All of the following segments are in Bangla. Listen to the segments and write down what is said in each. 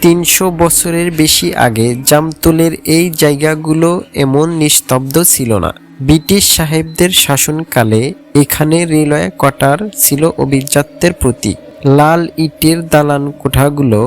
300 বছরের বেশি আগে জামতলের এই জায়গাগুলো এমন নিস্তব্ধ ছিল না। ব্রিটিশ সাহেবদের শাসনকালে এখানে রেলওয়ে কোয়ার্টার ছিল অভিজাত্যের প্রতীক। লাল ইটের দালান কোঠাগুলো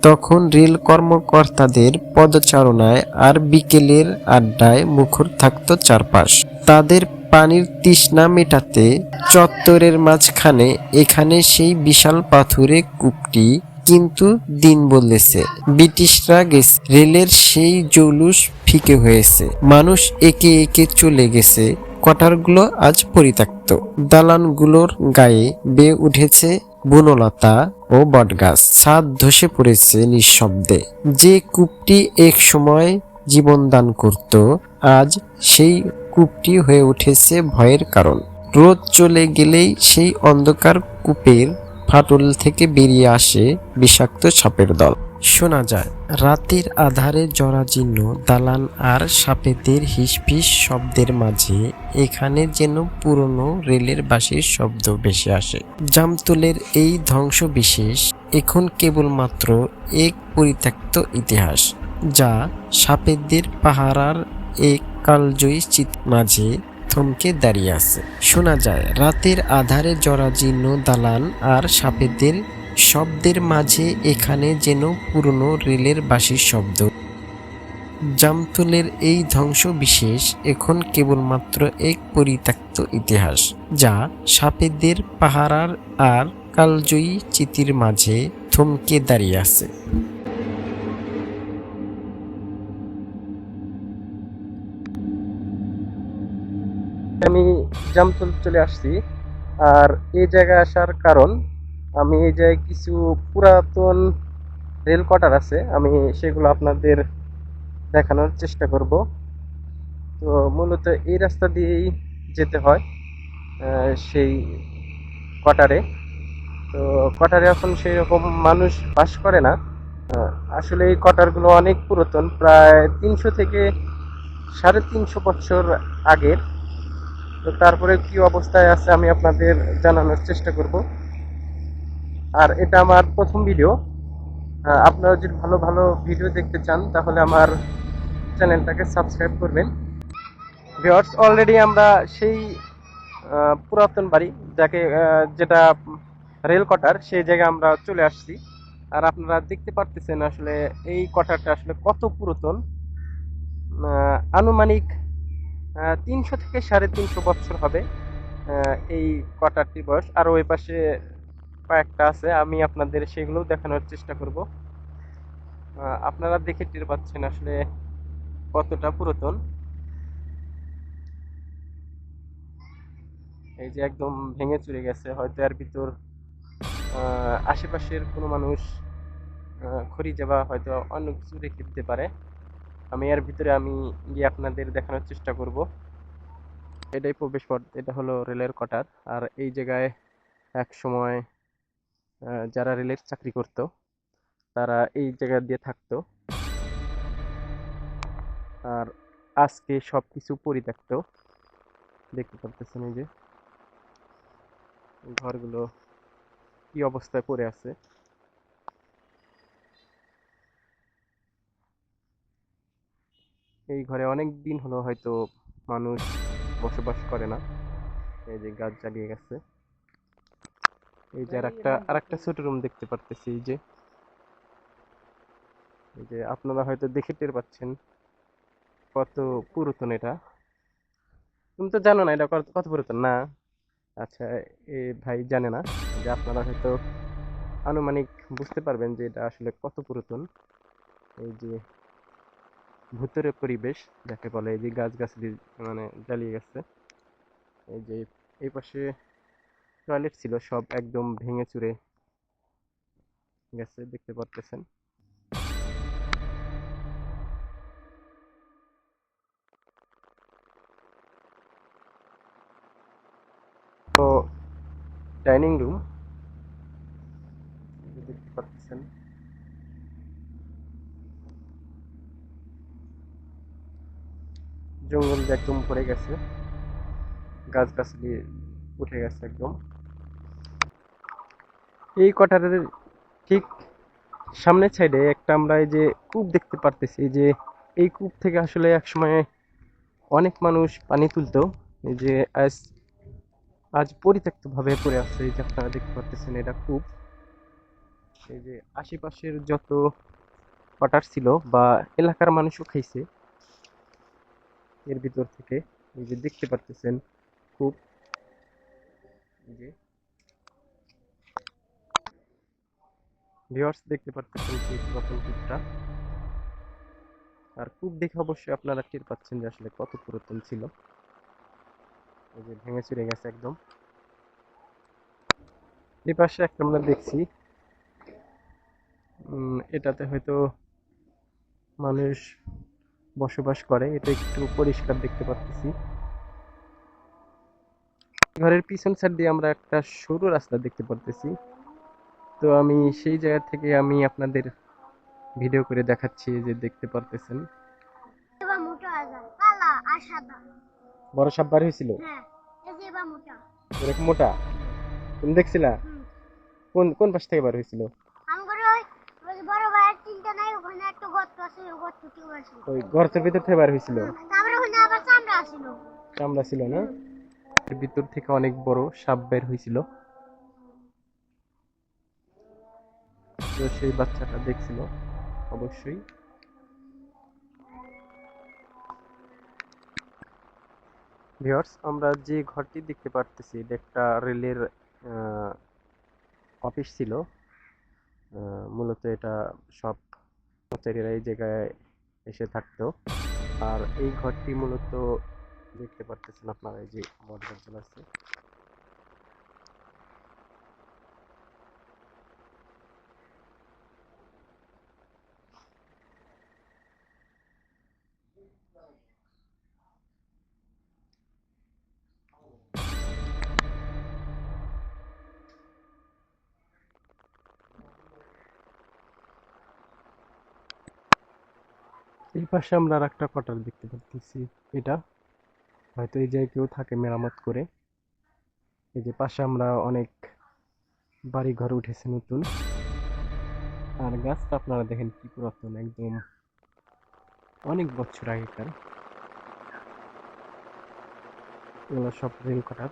তখন রেল কর্মকর্তাদের পদচারণায় আর বিকেলের আড্ডায় মুখর থাকত চারপাশ। তাদের পানির তৃষ্ণা মেটাতে চত্বরের মাঝখানে এখানে সেই বিশাল পাথুরে কূপটি। কিন্তু দিন বদলেছে, ব্রিটিশরা গেছে, রেলের সেই জৌলুস ফিকে হয়েছে, মানুষ একে একে চলে গেছে, কোয়ার্টারগুলো আজ পরিত্যক্ত। দালানগুলোর গায়ে বেয়ে উঠেছে বনলতা ও বটগাছ, ছাদ ধসে পড়েছে নিঃশব্দে। যে কূপটি এক সময় জীবন দান করত, আজ সেই কূপটি হয়ে উঠেছে ভয়ের কারণ। রোদ চলে গেলেই সেই অন্ধকার কূপের ফাটল থেকে বেরিয়ে আসে বিষাক্ত সাপের দল। শোনা যায় রাতের আধারে জরাজীর্ণ দালান আর সাপেদের হিসফিস শব্দের মাঝে এখানে যেন পুরনো রেলের বাঁশির শব্দ ভেসে আসে। জামতলের এই ধ্বংসবিশেষ এখন কেবলমাত্র এক পরিত্যক্ত ইতিহাস, যা সাপেদের পাহারার এক কালজয়ী চিত্র মাঝে থমকে দাঁড়িয়ে আছে। শোনা যায় রাতের আধারে জরাজীর্ণ দালান আর সাপেদের শব্দের মাঝে এখানে যেন পুরনো রেলের বাঁশির শব্দ। জামতলের এই ধ্বংসবিশেষ এখন কেবলমাত্র এক পরিত্যক্ত ইতিহাস, যা সাপেদের পাহারার আর কালজয়ী চিতির মাঝে থমকে দাঁড়িয়ে আছে। আমি জামতল চলে আসছি। আর এই জায়গায় আসার কারণ, আমি এই জায়গায় কিছু পুরাতন রেল কোয়ার্টার আছে, আমি সেগুলো আপনাদের দেখানোর চেষ্টা করব। তো মূলত এই রাস্তা দিয়েই যেতে হয় সেই কোয়ার্টারে। তো কোয়ার্টারে এখন সেই রকম মানুষ বাস করে না। আসলে এই কোয়ার্টারগুলো অনেক পুরাতন, প্রায় 300 থেকে 350 বছর আগের। তো তারপরে কি অবস্থায় আছে আমি আপনাদের জানানোর চেষ্টা করব। আর এটা আমার প্রথম ভিডিও। আপনারা যদি ভালো ভালো ভিডিও দেখতে চান তাহলে আমার চ্যানেলটাকে সাবস্ক্রাইব করবেন। ভিউয়ার্স, অলরেডি আমরা সেই পুরাতন বাড়ি যেটা রেল কোয়ার্টার, সেই জায়গায় আমরা চলে আসছি। আর আপনারা দেখতে পারতেছেন আসলে এই কোয়ার্টারটা আসলে কত পুরাতন। আনুমানিক 300 থেকে 350 বছর হবে এই কোয়ার্টারটির বয়স। আর ওই পাশে কয়েকটা আছে, আমি আপনাদের সেগুলো দেখানোর চেষ্টা করব। আপনারা দেখে টের পাচ্ছেন আসলে কতটা পুরাতন। এই যে একদম ভেঙে চুরে গেছে, হয়তো এর ভিতর আশেপাশের কোনো মানুষ খড়ি যাবা হয়তো অন্য কিছু রেখে দিতে পারে। আমি এর ভিতরে গিয়ে আপনাদের দেখানোর চেষ্টা করব। এটাই প্রবেশ পথ, এটা হলো রেলের কোয়ার্টার। আর এই জায়গায় এক সময় যারা রেলের চাকরি করত তারা এই জায়গা দিয়ে থাকতো। আর আজকে সবকিছু পরিত্যক্ত, দেখতে পারতেছেন এই যে ঘরগুলো কি অবস্থায় পড়ে আছে। এই ঘরে অনেক দিন হলো হয়তো মানুষ বসবাস করে না। এই যে গাছ জ্বালিয়ে গেছে। এই যে আরেকটা ছোট রুম দেখতে পারতেছি। এই যে আপনারা হয়তো দেখে টের পাচ্ছেন কত পুরাতন এটা। তুমি তো জানো না এটা কত কত পুরাতন না? আচ্ছা, এ ভাই জানে না। যে আপনারা হয়তো আনুমানিক বুঝতে পারবেন যে এটা আসলে কত পুরাতন। এই যে ভূতের পরিবেশ যাকে বলে, এই যে গাছগাছালি মানে জ্বালিয়ে গেছে। এই যে এই পাশে টয়লেট ছিল, সব একদম ভেঙে চুরে গেছে, দেখতে পারতেছেন। তো ডাইনিং রুম দেখতে পাচ্ছেন। জঙ্গল একদম ভরে গেছে, গাছগাছালি উঠে গেছে একদম। এই কোয়ার্টারের ঠিক সামনের সাইডে একটা আমরা এই যে কূপ দেখতে পারতেছি, যে এই কূপ থেকে আসলে একসময় অনেক মানুষ পানি তুলতো। এই যে আজ আজ পরিত্যক্ত ভাবে পড়ে আছে, এই যে আপনারা দেখতে পারতেছেন এটা কূপ। এই যে আশেপাশের যত ওয়াটার ছিল বা এলাকার মানুষও খাইছে এর ভিতর থেকে। এই যে দেখতে পারতেছেন কূপ, এই যে ভিউয়ার্স দেখতে পারতেছেন সেই পুরাতন কূপটা। আর কূপ দেখে অবশ্যই আপনারা টের পাচ্ছেন যে আসলে কত পুরাতন ছিল। এই যে ভেঙে চুরে গেছে একদম। এই পাশে একটা আমরা দেখছি, এটাতে হয়তো মানুষ বসবাস করে, এটা একটু পরিষ্কার দেখতে পাচ্ছি। ঘরের পিছন সাইড দিয়ে আমরা একটা সরু রাস্তা দেখতে পারতেছি। তো আমি সেই জায়গা থেকে আমি আপনাদের ভিডিও করে দেখাচ্ছি, যে দেখতে পারতেছেন এবার মোটা হয়ে যায় কালা আর সাদা। বড় সাপ বার হয়েছিল হ্যাঁ, এই যে এবার মোটা। এরকম মোটা। তুমি দেখছিলা হুম। কোন কোন পাশ থেকে বার হয়েছিল? আমার ওই বড় ভাইয়ের চিন্তা নাই, ওখানে একটা গর্ত আছে, ওই গর্ত থেকে আসছিল। ওই গর্তের ভিতর থেকে বার হয়েছিল। তারপরে ওখানে আবার চামড়া আসছিল। চামড়া ছিল না? এর ভিতর থেকে অনেক বড় সাপ বের হয়েছিল। তো সেই বাচ্চাটা দেখছিল অবশ্যই। ভিউয়ার্স, আমরা যে ঘরটি দেখতে পারতেছি এটা একটা রেলের অফিস ছিল। মূলত এটা সব কর্মচারীরা এই জায়গায় এসে থাকতো। আর এই ঘরটি মূলত দেখতে পারতেছেন আপনারা, এই যে বটগাছ আছে। এই পাশে আমরা আর একটা কোয়ার্টার দেখতে পাচ্ছি। এটা হয়তো এই জায়গায় কেউ থাকে মেরামত করে। এই যে পাশে আমরা অনেক বাড়ি ঘর উঠেছে নতুন। আর গাছটা আপনারা দেখেন কি পুরাতন, একদম অনেক বছর আগেকার। এগুলো সব রেল কোয়ার্টার।